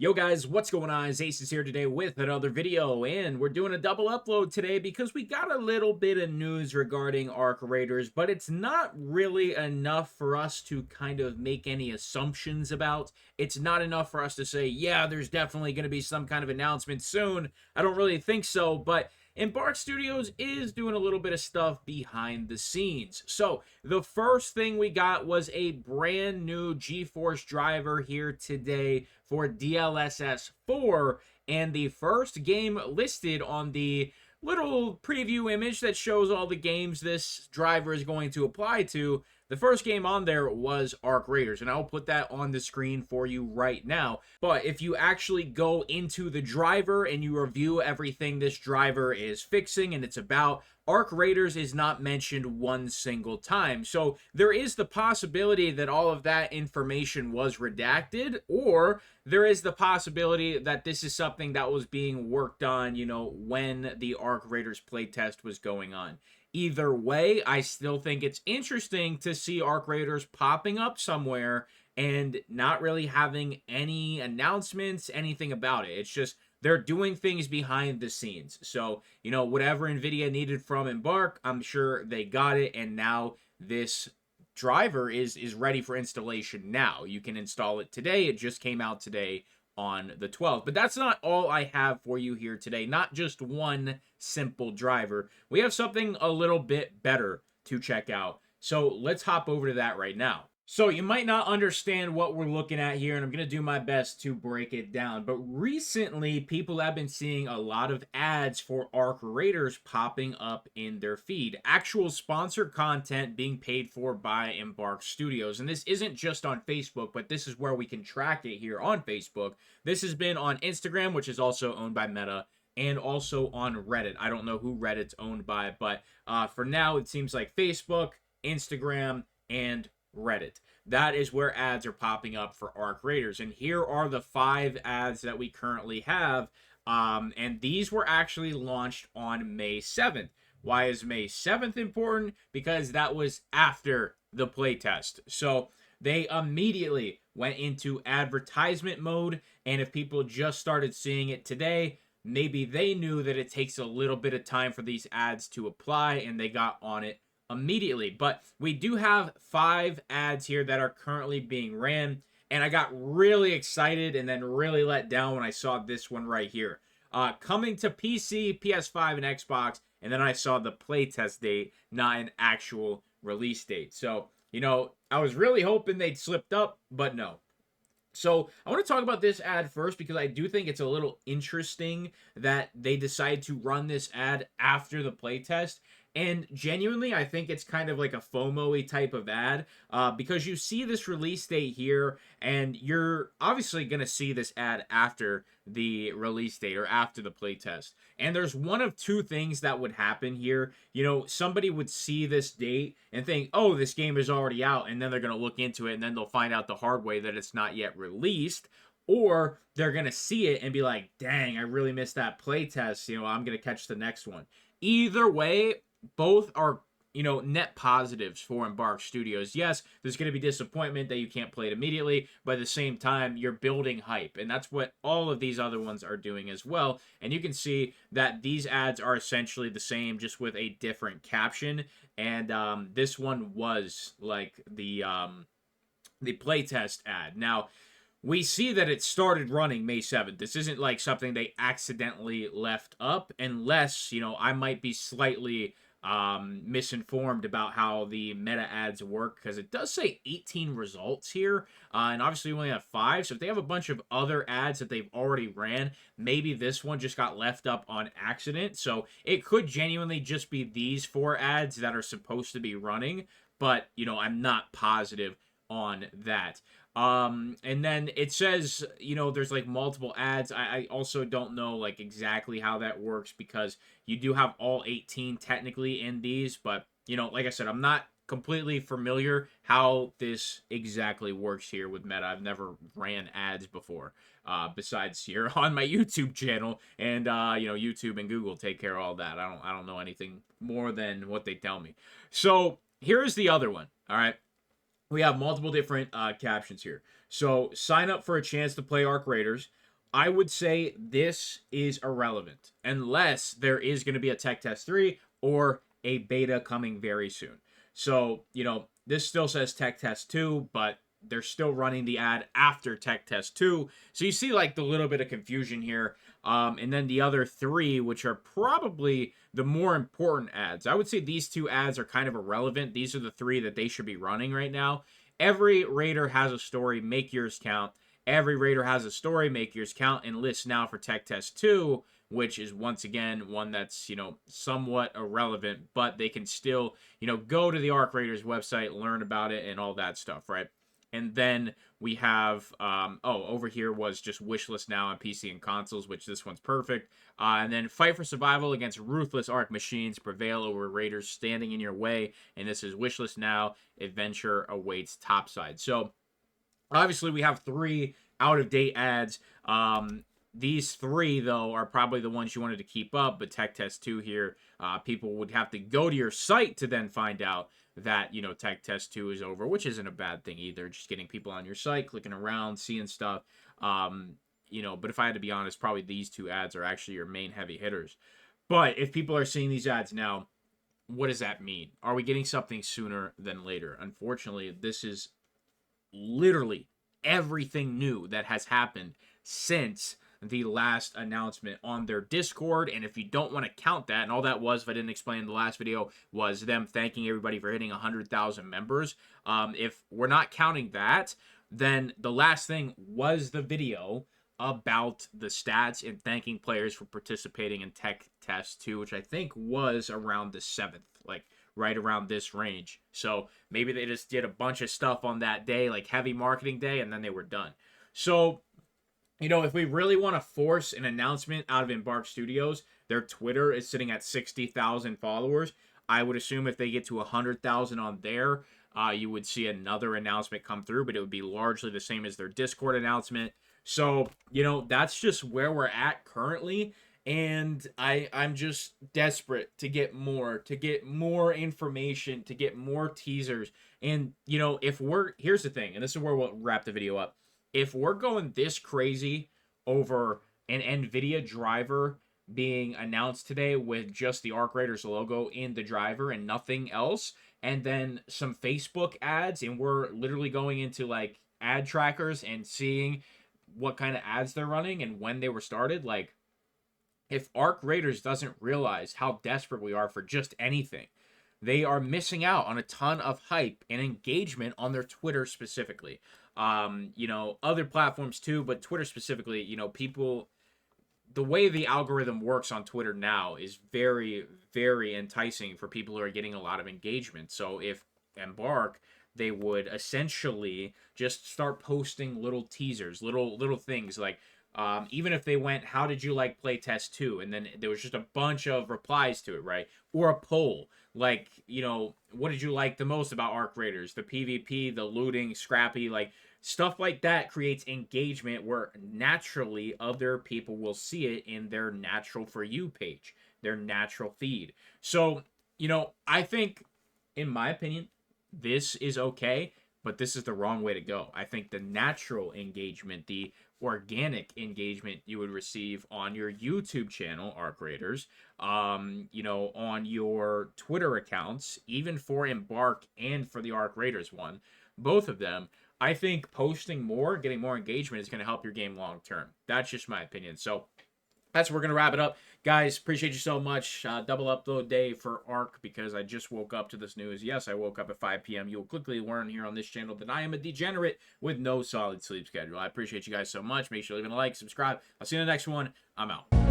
Yo guys, what's going on? Ace is here today with another video, and we're doing a double upload today because we got a little bit of news regarding Ark Raiders, but it's not really enough for us to kind of make any assumptions about. It's not enough for us to say, yeah, there's definitely going to be some kind of announcement soon. I don't really think so, but Embark Studios is doing a little bit of stuff behind the scenes. So, the first thing we got was a brand new GeForce driver here today for DLSS 4, and the first game listed on the little preview image that shows all the games this driver is going to apply to. The first game on there was Ark Raiders, and I'll put that on the screen for you right now. But if you actually go into the driver and you review everything this driver is fixing and it's about, Ark Raiders is not mentioned one single time. So there is the possibility that all of that information was redacted, or there is the possibility that this is something that was being worked on, when the Ark Raiders playtest was going on. Either way, I still think it's interesting to see Ark Raiders popping up somewhere and not really having any announcements, anything about it. It's just they're doing things behind the scenes. So, whatever NVIDIA needed from Embark, I'm sure they got it, and now this driver is ready for installation now. You can install it today. It just came out today on the 12th. But that's not all I have for you here today. Not just one simple driver. We have something a little bit better to check out. So let's hop over to that right now. So you might not understand what we're looking at here, and I'm going to do my best to break it down. But recently, people have been seeing a lot of ads for Ark Raiders popping up in their feed. Actual sponsored content being paid for by Embark Studios. And this isn't just on Facebook, but this is where we can track it here on Facebook. This has been on Instagram, which is also owned by Meta, and also on Reddit. I don't know who Reddit's owned by, but for now, it seems like Facebook, Instagram, and Reddit. That is where ads are popping up for Ark Raiders. And here are the 5 ads that we currently have. And these were actually launched on May 7th. Why is May 7th important? Because that was after the playtest. So they immediately went into advertisement mode. And if people just started seeing it today, maybe they knew that it takes a little bit of time for these ads to apply, and they got on it immediately. But we do have 5 ads here that are currently being ran, and I got really excited and then really let down when I saw this one right here. Coming to PC, PS5, and Xbox, and then I saw the playtest date, not an actual release date. So, I was really hoping they'd slipped up, but no. So I want to talk about this ad first because I do think it's a little interesting that they decide to run this ad after the playtest. And genuinely, I think it's kind of like a FOMO-y type of ad because you see this release date here, and you're obviously going to see this ad after the release date or after the playtest. And there's one of two things that would happen here. Somebody would see this date and think, oh, this game is already out, and then they're going to look into it, and then they'll find out the hard way that it's not yet released. Or they're going to see it and be like, dang, I really missed that playtest. I'm going to catch the next one. Either way, both are, net positives for Embark Studios. Yes, there's going to be disappointment that you can't play it immediately, but at the same time, you're building hype, and that's what all of these other ones are doing as well. And you can see that these ads are essentially the same, just with a different caption. And this one was like the playtest ad. Now, we see that it started running May 7th. This isn't like something they accidentally left up, unless, I might be slightly misinformed about how the meta ads work, because it does say 18 results here, and obviously we only have 5. So if they have a bunch of other ads that they've already ran, maybe this one just got left up on accident. So it could genuinely just be these 4 ads that are supposed to be running, but I'm not positive on that. And then it says, there's like multiple ads. I also don't know like exactly how that works, because you do have all 18 technically in these, but like I said, I'm not completely familiar how this exactly works here with Meta. I've never ran ads before, besides here on my YouTube channel, and YouTube and Google take care of all that. I don't know anything more than what they tell me. So here's the other one. All right. We have multiple different captions here. So sign up for a chance to play Ark Raiders. I would say this is irrelevant unless there is going to be a Tech Test 3 or a beta coming very soon. So, this still says Tech Test 2, but they're still running the ad after Tech Test 2. So you see like the little bit of confusion here. And then the other three, which are probably the more important ads. I would say these two ads are kind of irrelevant. These are the three that they should be running right now. Every Raider has a story, make yours count. Every Raider has a story, make yours count, and list now for Tech Test 2, which is once again one that's, somewhat irrelevant, but they can still, go to the Ark Raiders website, learn about it, and all that stuff, right? And then we have, over here was just wishlist now on PC and consoles, which this one's perfect. And then fight for survival against ruthless Ark machines, prevail over Raiders standing in your way. And this is wishlist now, adventure awaits topside. So obviously we have three out-of-date ads. These three, though, are probably the ones you wanted to keep up, but Tech Test 2 here, people would have to go to your site to then find out that, Tech Test 2 is over, which isn't a bad thing either. Just getting people on your site, clicking around, seeing stuff. But if I had to be honest, probably these two ads are actually your main heavy hitters. But if people are seeing these ads now, what does that mean? Are we getting something sooner than later? Unfortunately, this is literally everything new that has happened since the last announcement on their Discord. And if you don't want to count that, and all that was, if I didn't explain in the last video, was them thanking everybody for hitting 100,000 members. If we're not counting that, then the last thing was the video about the stats and thanking players for participating in Tech Test 2, which I think was around the 7th, like right around this range. So maybe they just did a bunch of stuff on that day, like heavy marketing day, and then they were done. So, if we really want to force an announcement out of Embark Studios, their Twitter is sitting at 60,000 followers. I would assume if they get to 100,000 on there, you would see another announcement come through, but it would be largely the same as their Discord announcement. So, that's just where we're at currently. And I'm just desperate to get more information, to get more teasers. And, here's the thing, and this is where we'll wrap the video up. If we're going this crazy over an NVIDIA driver being announced today with just the Ark Raiders logo in the driver and nothing else, and then some Facebook ads, and we're literally going into like ad trackers and seeing what kind of ads they're running and when they were started, like, if Ark Raiders doesn't realize how desperate we are for just anything, they are missing out on a ton of hype and engagement on their Twitter specifically. Other platforms too, but Twitter specifically, people, the way the algorithm works on Twitter now is very, very enticing for people who are getting a lot of engagement. So if Embark, they would essentially just start posting little teasers, little things like, even if they went, how did you like playtest 2? And then there was just a bunch of replies to it, right? Or a poll, like, what did you like the most about Ark Raiders? The PvP, the looting, scrappy, like, stuff like that creates engagement where naturally other people will see it in their natural For You page, their natural feed. So, I think, in my opinion, this is okay, but this is the wrong way to go. I think the natural engagement, the organic engagement you would receive on your YouTube channel, Ark Raiders, on your Twitter accounts, even for Embark and for the Ark Raiders one, both of them, I think posting more, getting more engagement is going to help your game long term. That's just my opinion. So that's where we're going to wrap it up. Guys, appreciate you so much. Double upload day for Ark because I just woke up to this news. Yes, I woke up at 5 p.m. You'll quickly learn here on this channel that I am a degenerate with no solid sleep schedule. I appreciate you guys so much. Make sure to leave a like, subscribe. I'll see you in the next one. I'm out.